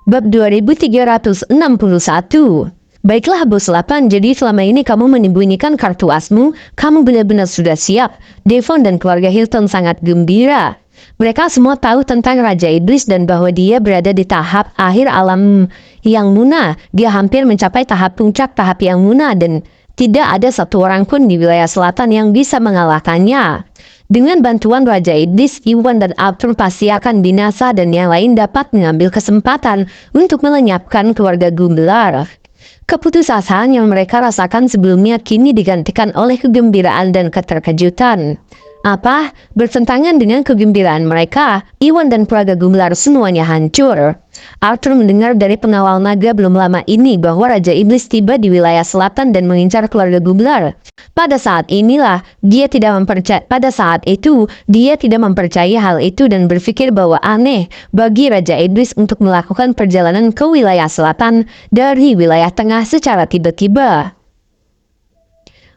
Bab 2361. Baiklah bos 8, jadi selama ini kamu menyembunyikan kartu asmu, kamu benar-benar sudah siap. Devon dan keluarga Hilton sangat gembira. Mereka semua tahu tentang Raja Iblis dan bahwa dia berada di tahap akhir alam yang munah. Dia hampir mencapai tahap puncak tahap yang munah dan tidak ada satu orang pun di wilayah selatan yang bisa mengalahkannya. Dengan bantuan Raja Iblis, Iwan dan Arthur pasti akan binasa dan yang lain dapat mengambil kesempatan untuk melenyapkan keluarga Gumbelar. Keputusasaan yang mereka rasakan sebelumnya kini digantikan oleh kegembiraan dan keterkejutan. Apa? Bertentangan dengan kegembiraan mereka, Iwan dan keluarga Gumbelar semuanya hancur. Arthur mendengar dari pengawal naga belum lama ini bahwa Raja Iblis tiba di wilayah selatan dan mengincar keluarga Gumbelar. Pada saat itu, dia tidak mempercayai hal itu dan berpikir bahwa aneh bagi Raja Iblis untuk melakukan perjalanan ke wilayah selatan dari wilayah tengah secara tiba-tiba.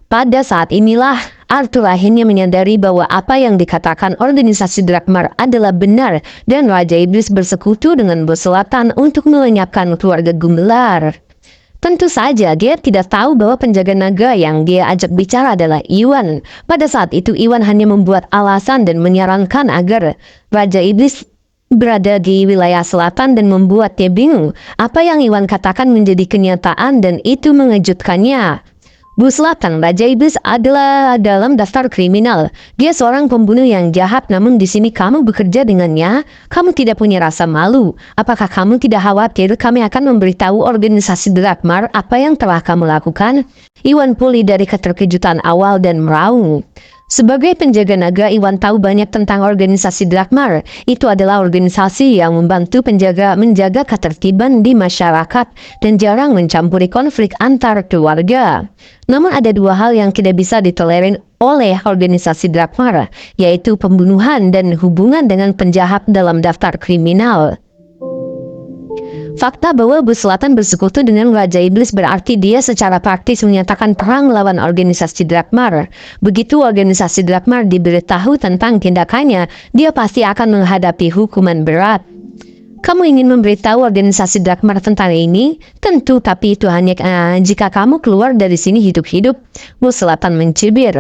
Pada saat inilah, Arthur akhirnya menyadari bahwa apa yang dikatakan organisasi Drakmar adalah benar dan Raja Iblis bersekutu dengan bos selatan untuk melenyapkan keluarga Gumbelar. Tentu saja dia tidak tahu bahwa penjaga naga yang dia ajak bicara adalah Iwan. Pada saat itu Iwan hanya membuat alasan dan menyarankan agar Raja Iblis berada di wilayah selatan dan membuat dia bingung. Apa yang Iwan katakan menjadi kenyataan dan itu mengejutkannya. Bu Selatan, Raja Iblis adalah dalam daftar kriminal. Dia seorang pembunuh yang jahat, namun di sini kamu bekerja dengannya. Kamu tidak punya rasa malu. Apakah kamu tidak khawatir kami akan memberitahu organisasi Drakmar apa yang telah kamu lakukan? Iwan pulih dari keterkejutan awal dan meraung. Sebagai penjaga naga, Iwan tahu banyak tentang organisasi Drakmar. Itu adalah organisasi yang membantu menjaga ketertiban di masyarakat dan jarang mencampuri konflik antar keluarga. Namun ada dua hal yang tidak bisa ditolerir oleh organisasi Drakmar, yaitu pembunuhan dan hubungan dengan penjahat dalam daftar kriminal. Fakta bahwa Bu Selatan bersekutu dengan Raja Iblis berarti dia secara praktis menyatakan perang melawan organisasi Drakmar. Begitu organisasi Drakmar diberitahu tentang tindakannya, dia pasti akan menghadapi hukuman berat. Kamu ingin memberitahu organisasi Drakmar tentang ini? Tentu, tapi itu hanya jika kamu keluar dari sini hidup-hidup. Bu Selatan mencibir.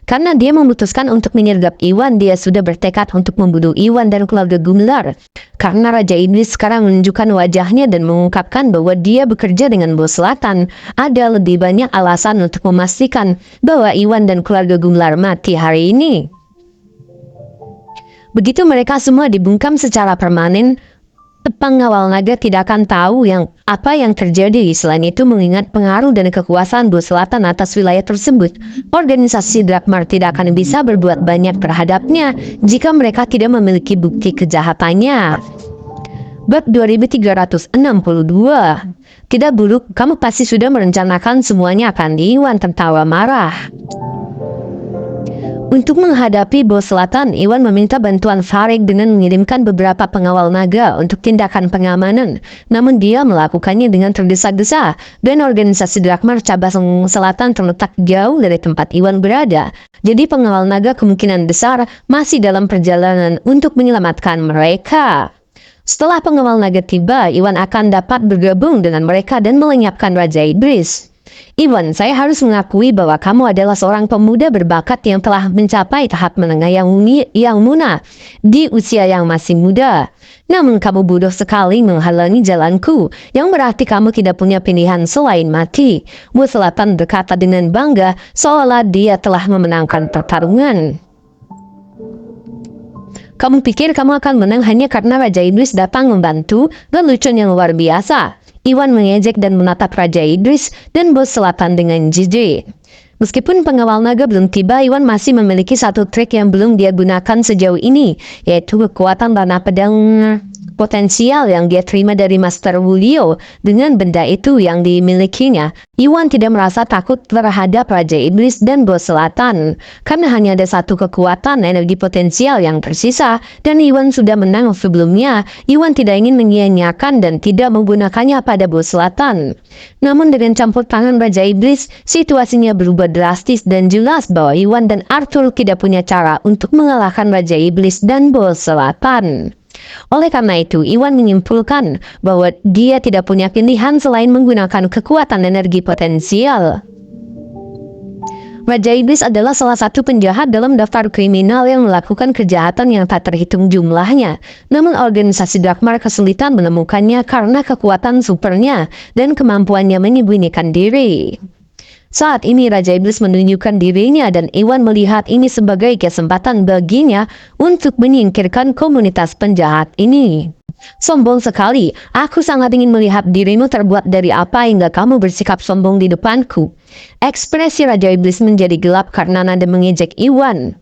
Karena dia memutuskan untuk menyergap Iwan, dia sudah bertekad untuk membunuh Iwan dan keluarga Gumbelar. Karena Raja Iblis sekarang menunjukkan wajahnya dan mengungkapkan bahwa dia bekerja dengan Bu Selatan, ada lebih banyak alasan untuk memastikan bahwa Iwan dan keluarga Gumbelar mati hari ini. Begitu mereka semua dibungkam secara permanen, pengawal naga tidak akan tahu apa yang terjadi. Selain itu, mengingat pengaruh dan kekuasaan Bu Selatan atas wilayah tersebut, organisasi Drakmar tidak akan bisa berbuat banyak terhadapnya jika mereka tidak memiliki bukti kejahatannya. Bab 2362. Tidak buruk, kamu pasti sudah merencanakan semuanya, akan Iwan tertawa marah. Untuk menghadapi bos selatan, Iwan meminta bantuan Farik dengan mengirimkan beberapa pengawal naga untuk tindakan pengamanan. Namun dia melakukannya dengan tergesa-gesa dan organisasi Drakmar cabang selatan terletak jauh dari tempat Iwan berada. Jadi pengawal naga kemungkinan besar masih dalam perjalanan untuk menyelamatkan mereka. Setelah pengawal naga tiba, Iwan akan dapat bergabung dengan mereka dan melenyapkan Raja Iblis. Iwan, saya harus mengakui bahwa kamu adalah seorang pemuda berbakat yang telah mencapai tahap menengah yang munah di usia yang masih muda. Namun kamu bodoh sekali menghalangi jalanku, yang berarti kamu tidak punya pilihan selain mati. Bu Selatan berkata dengan bangga, seolah dia telah memenangkan pertarungan. Kamu pikir kamu akan menang hanya karena Raja Iblis datang membantu? Lelucon yang luar biasa. Iwan mengejek dan menatap Raja Iblis dan bos selatan dengan jijik. Meskipun pengawal naga belum tiba, Iwan masih memiliki satu trik yang belum dia gunakan sejauh ini, yaitu kekuatan tanah pedang potensial yang dia terima dari Master Wulio. Dengan benda itu yang dimilikinya, Iwan tidak merasa takut terhadap Raja Iblis dan bos selatan, karena hanya ada satu kekuatan energi potensial yang tersisa, dan Iwan sudah menang sebelumnya. Iwan tidak ingin menyia-nyiakan dan tidak menggunakannya pada bos selatan. Namun dengan campur tangan Raja Iblis, situasinya berubah drastis dan jelas bahwa Iwan dan Arthur tidak punya cara untuk mengalahkan Raja Iblis dan bos selatan. Oleh karena itu, Iwan menyimpulkan bahwa dia tidak punya pilihan selain menggunakan kekuatan energi potensial. Raja Iblis adalah salah satu penjahat dalam daftar kriminal yang melakukan kejahatan yang tak terhitung jumlahnya. Namun organisasi Drakmar kesulitan menemukannya karena kekuatan supernya dan kemampuannya menyembunyikan diri. Saat ini Raja Iblis menunjukkan dirinya dan Iwan melihat ini sebagai kesempatan baginya untuk menyingkirkan komunitas penjahat ini. Sombong sekali, aku sangat ingin melihat dirimu terbuat dari apa hingga kamu bersikap sombong di depanku. Ekspresi Raja Iblis menjadi gelap karena nada mengejek Iwan.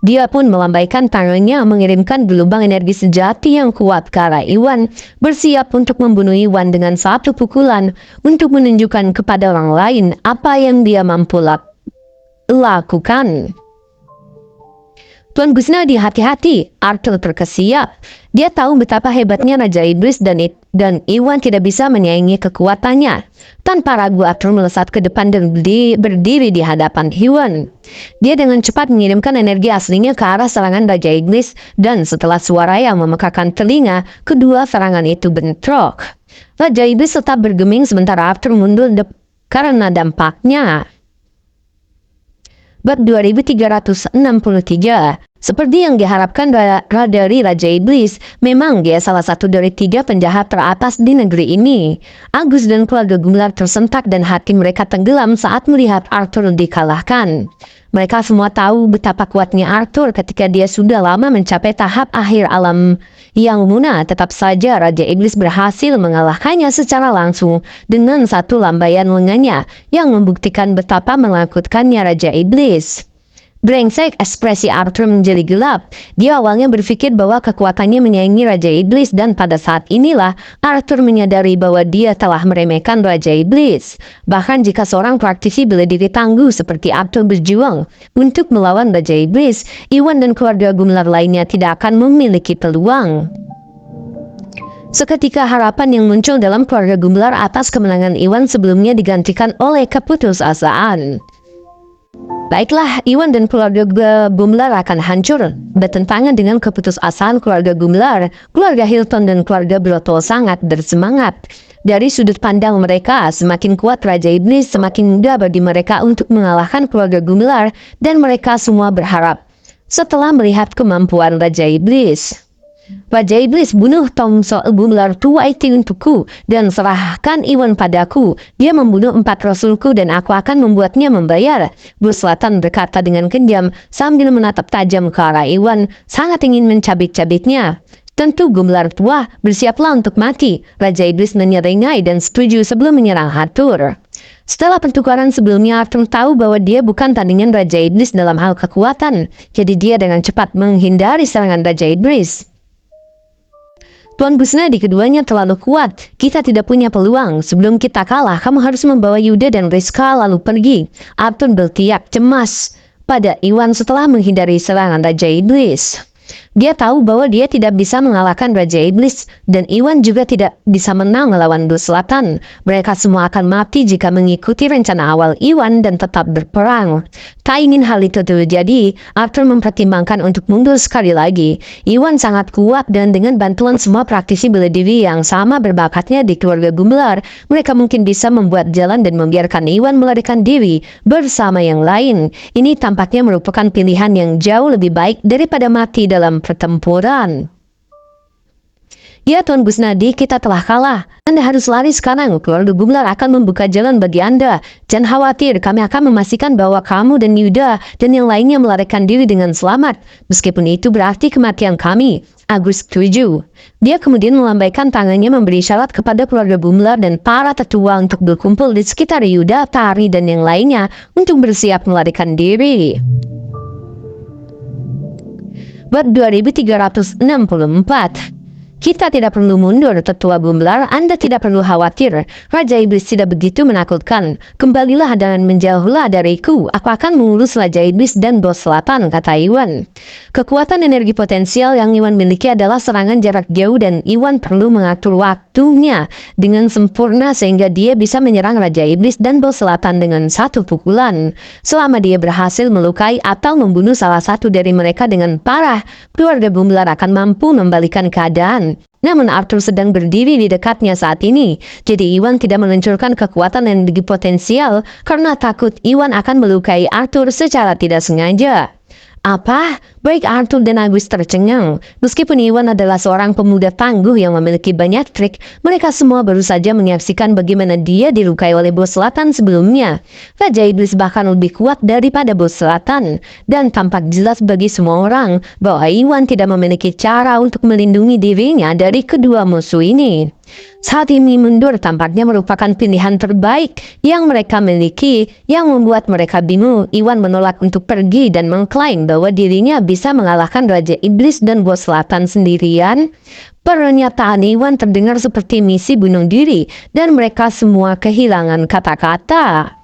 Dia pun melambaikan tangannya mengirimkan gelombang energi sejati yang kuat ke arah Iwan, bersiap untuk membunuh Iwan dengan satu pukulan untuk menunjukkan kepada orang lain apa yang dia mampu lakukan. Tuan Gusnadi, hati-hati, Arthur terkesiap. Dia tahu betapa hebatnya Raja Iblis dan Iwan tidak bisa menyaingi kekuatannya. Tanpa ragu Arthur melesat ke depan dan berdiri di hadapan Iwan. Dia dengan cepat mengirimkan energi aslinya ke arah serangan Raja Iblis dan setelah suara yang memekakan telinga, kedua serangan itu bentrok. Raja Iblis tetap bergeming sementara Arthur mundur karena dampaknya. Bab 2363. Seperti yang diharapkan dari Raja Iblis, memang dia salah satu dari 3 penjahat teratas di negeri ini. Agus dan keluarga Gumelar tersentak dan hati mereka tenggelam saat melihat Arthur dikalahkan. Mereka semua tahu betapa kuatnya Arthur ketika dia sudah lama mencapai tahap akhir alam yang punah. Tetap saja Raja Iblis berhasil mengalahkannya secara langsung dengan satu lambaian lengannya yang membuktikan betapa menakutkannya Raja Iblis. Brengsek, ekspresi Arthur menjadi gelap. Dia awalnya berpikir bahwa kekuatannya menyaingi Raja Iblis dan pada saat inilah Arthur menyadari bahwa dia telah meremehkan Raja Iblis. Bahkan jika seorang praktisi bela diri tangguh seperti Arthur berjuang untuk melawan Raja Iblis, Iwan dan keluarga Gumelar lainnya tidak akan memiliki peluang. Seketika harapan yang muncul dalam keluarga Gumelar atas kemenangan Iwan sebelumnya digantikan oleh keputusasaan. Baiklah, Iwan dan keluarga Gumelar akan hancur. Bertentangan dengan keputusasaan keluarga Gumelar, keluarga Hilton dan keluarga Broto sangat bersemangat. Dari sudut pandang mereka, semakin kuat Raja Iblis, semakin mudah bagi mereka untuk mengalahkan keluarga Gumelar, dan mereka semua berharap. Setelah melihat kemampuan Raja Iblis, Raja Iblis, bunuh Tongso Gumelar tua itu untukku dan serahkan Iwan padaku. Dia membunuh 4 rasulku dan aku akan membuatnya membayar. Bos Selatan berkata dengan kejam sambil menatap tajam ke arah Iwan, sangat ingin mencabik-cabiknya. Tentu Gumelar tua, bersiaplah untuk mati. Raja Iblis menyeringai dan setuju sebelum menyerang Arthur. Setelah pertukaran sebelumnya, Arthur tahu bahwa dia bukan tandingan Raja Iblis dalam hal kekuatan. Jadi dia dengan cepat menghindari serangan Raja Iblis. Tuan Gusnadi, keduanya terlalu kuat. Kita tidak punya peluang. Sebelum kita kalah, kamu harus membawa Yuda dan Rizka lalu pergi. Arthur berteriak cemas pada Iwan setelah menghindari serangan Raja Iblis. Dia tahu bahwa dia tidak bisa mengalahkan Raja Iblis dan Iwan juga tidak bisa menang melawan Bos Selatan. Mereka semua akan mati jika mengikuti rencana awal Iwan dan tetap berperang. Tak ingin hal itu terjadi, Arthur mempertimbangkan untuk mundur sekali lagi. Iwan sangat kuat dan dengan bantuan semua praktisi bela diri yang sama berbakatnya di keluarga Gumelar, mereka mungkin bisa membuat jalan dan membiarkan Iwan melarikan diri bersama yang lain. Ini tampaknya merupakan pilihan yang jauh lebih baik daripada mati dalam pertempuran. Ya Tuan Gusnadi, kita telah kalah. Anda harus lari sekarang. Keluarga Gumelar akan membuka jalan bagi Anda. Jangan khawatir, kami akan memastikan bahwa kamu dan Yuda dan yang lainnya melarikan diri dengan selamat. Meskipun itu berarti kematian kami. Agus setuju. Dia kemudian melambaikan tangannya memberi syarat kepada keluarga Gumelar dan para tetua untuk berkumpul di sekitar Yuda, Tari dan yang lainnya untuk bersiap melarikan diri. Bab 2364. Kita tidak perlu mundur, tetua Gumelar. Anda tidak perlu khawatir. Raja Iblis tidak begitu menakutkan. Kembalilah dan menjauhlah dariku. Aku akan mengurus Raja Iblis dan bos selatan, kata Iwan. Kekuatan energi potensial yang Iwan miliki adalah serangan jarak jauh dan Iwan perlu mengatur waktunya dengan sempurna sehingga dia bisa menyerang Raja Iblis dan bos selatan dengan satu pukulan. Selama dia berhasil melukai atau membunuh salah satu dari mereka dengan parah, keluarga Gumelar akan mampu membalikan keadaan. Namun Arthur sedang berdiri di dekatnya saat ini, jadi Iwan tidak meluncurkan kekuatan energi potensial karena takut Iwan akan melukai Arthur secara tidak sengaja. Apa? Baik Arthur dan Agus tercengang. Meskipun Iwan adalah seorang pemuda tangguh yang memiliki banyak trik, mereka semua baru saja menyaksikan bagaimana dia dilukai oleh bos selatan sebelumnya. Raja Iblis bahkan lebih kuat daripada bos selatan, dan tampak jelas bagi semua orang bahwa Iwan tidak memiliki cara untuk melindungi dirinya dari kedua musuh ini. Saat ini mundur tampaknya merupakan pilihan terbaik yang mereka miliki, yang membuat mereka bingung. Iwan menolak untuk pergi dan mengklaim bahwa dirinya bisa mengalahkan Raja Iblis dan bos selatan sendirian. Pernyataan Iwan terdengar seperti misi bunuh diri dan mereka semua kehilangan kata-kata.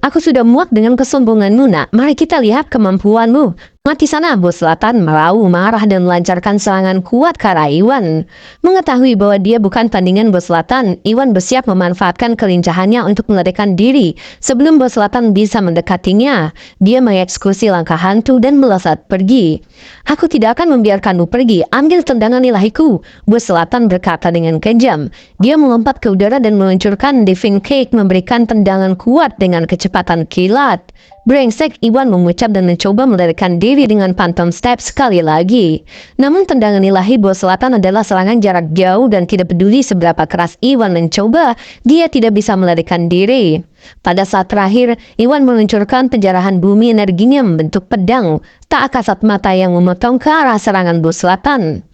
Aku sudah muak dengan kesombonganmu, nak. Mari kita lihat kemampuanmu. Mati sana, bos selatan merau marah dan melancarkan serangan kuat ke arah Iwan. Mengetahui bahwa dia bukan tandingan bos selatan, Iwan bersiap memanfaatkan kelincahannya untuk melarikan diri. Sebelum bos selatan bisa mendekatinya, dia mengeksekusi langkah hantu dan melesat pergi. Aku tidak akan membiarkanmu pergi, ambil tendangan ilahiku, bos selatan berkata dengan kejam. Dia melompat ke udara dan meluncurkan diving kick, memberikan tendangan kuat dengan kecepatan kilat. Brengsek, Iwan mengucap dan mencoba melarikan diri dengan phantom step sekali lagi. Namun tendangan ilahi bos selatan adalah serangan jarak jauh dan tidak peduli seberapa keras Iwan mencoba, dia tidak bisa melarikan diri. Pada saat terakhir, Iwan meluncurkan penjarahan bumi energinya membentuk pedang, tak kasat mata yang memotong ke arah serangan bos selatan.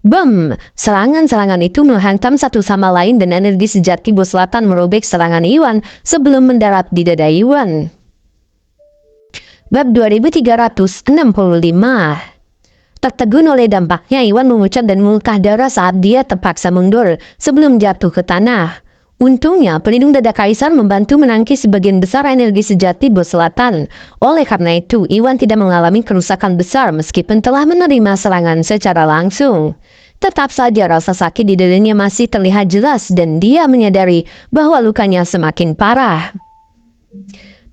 Bom! Serangan-serangan itu menghantam satu sama lain dan energi sejati bos selatan merobek serangan Iwan sebelum mendarat di dada Iwan. Bab 2365. Tertegun oleh dampaknya, Iwan mengucap dan memuntah darah saat dia terpaksa mundur sebelum jatuh ke tanah. Untungnya, pelindung dada kaisar membantu menangkis sebagian besar energi sejati bos selatan. Oleh karena itu, Iwan tidak mengalami kerusakan besar meskipun telah menerima serangan secara langsung. Tetap saja rasa sakit di dadanya masih terlihat jelas dan dia menyadari bahwa lukanya semakin parah.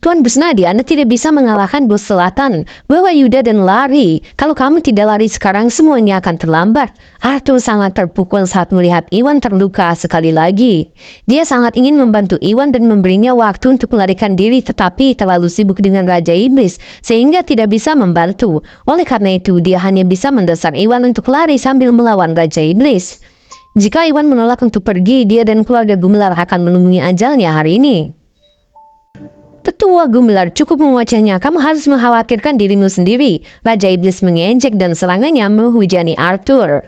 Tuan Busnadi, Anda tidak bisa mengalahkan bos selatan. Bawa Yuda dan lari. Kalau kamu tidak lari sekarang, semuanya akan terlambat. Arthur sangat terpukul saat melihat Iwan terluka sekali lagi. Dia sangat ingin membantu Iwan dan memberinya waktu untuk melarikan diri, tetapi terlalu sibuk dengan Raja Iblis, sehingga tidak bisa membantu. Oleh karena itu, dia hanya bisa mendesak Iwan untuk lari sambil melawan Raja Iblis. Jika Iwan menolak untuk pergi, dia dan keluarga Gumelar akan menemui ajalnya hari ini. Tetua Gumelar, cukup mewajahnya, kamu harus mengkhawatirkan dirimu sendiri. Raja Iblis mengejek dan serangannya menghujani Arthur.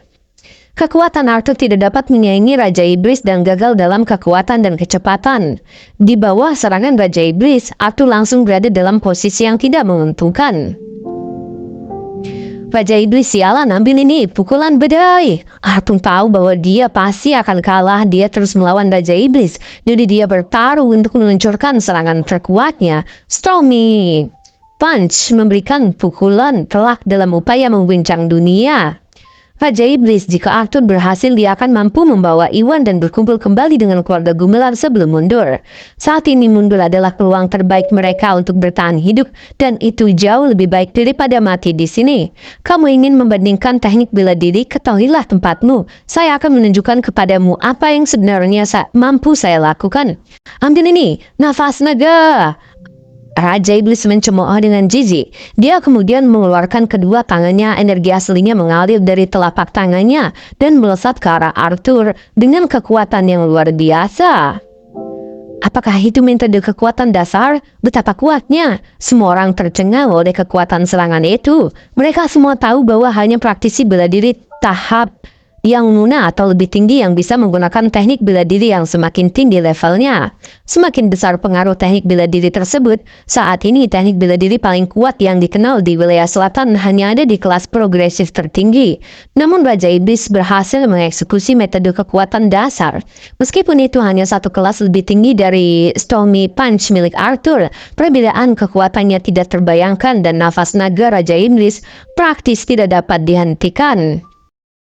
Kekuatan Arthur tidak dapat menyaingi Raja Iblis dan gagal dalam kekuatan dan kecepatan. Di bawah serangan Raja Iblis, Arthur langsung berada dalam posisi yang tidak menguntungkan. Raja Iblis, sialan, ambil ini, pukulan badai. Arthur tahu bahwa dia pasti akan kalah. Dia terus melawan Raja Iblis, jadi dia bertaruh untuk meluncurkan serangan terkuatnya, Stormy Punch, memberikan pukulan telak dalam upaya mengguncang dunia. Raja Iblis, jika Arthur berhasil, dia akan mampu membawa Iwan dan berkumpul kembali dengan keluarga Gumelar sebelum mundur. Saat ini mundur adalah peluang terbaik mereka untuk bertahan hidup, dan itu jauh lebih baik daripada mati di sini. Kamu ingin membandingkan teknik bela diri? Ketahuilah tempatmu. Saya akan menunjukkan kepadamu apa yang sebenarnya mampu saya lakukan. Ambil ini, nafas naga. Raja Iblis mencemooh dengan jijik. Dia kemudian mengeluarkan kedua tangannya, energi aslinya mengalir dari telapak tangannya dan melesat ke arah Arthur dengan kekuatan yang luar biasa. Apakah itu metode kekuatan dasar? Betapa kuatnya. Semua orang tercengang oleh kekuatan serangan itu. Mereka semua tahu bahwa hanya praktisi bela diri tahap yang lunak atau lebih tinggi yang bisa menggunakan teknik bela diri yang semakin tinggi levelnya. Semakin besar pengaruh teknik bela diri tersebut, saat ini teknik bela diri paling kuat yang dikenal di wilayah selatan hanya ada di kelas progresif tertinggi. Namun Raja Iblis berhasil mengeksekusi metode kekuatan dasar. Meskipun itu hanya satu kelas lebih tinggi dari Stormy Punch milik Arthur, perbedaan kekuatannya tidak terbayangkan dan nafas naga Raja Iblis praktis tidak dapat dihentikan.